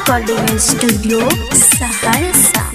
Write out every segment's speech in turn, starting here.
Recording studio Saharsa.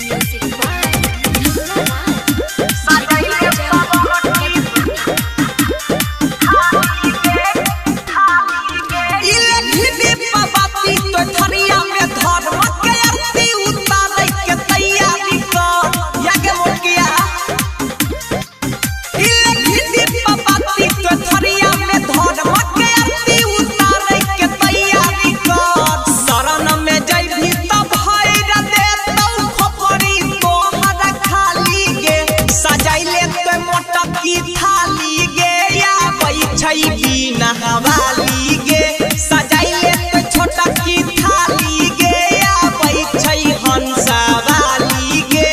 नहवाली गे सजाइले तो छोटा की थाली गे आबै छै हंसवाली गे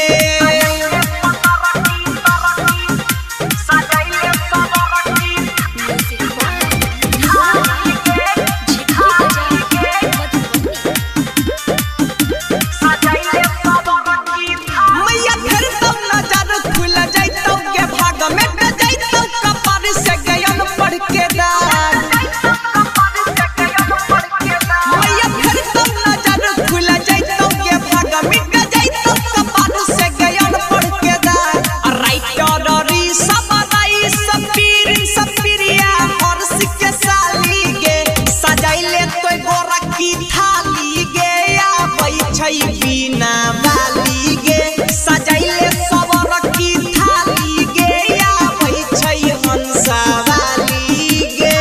मैया फिर सब नजर खुल जैतौ के भाग में जैतौ कपार से गयन पढ़ के बिना वाली गे सजाइले सबर की थाली गे आबै छै हंसवाली गे।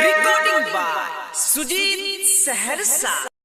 Recording by Sujeet Saharsa.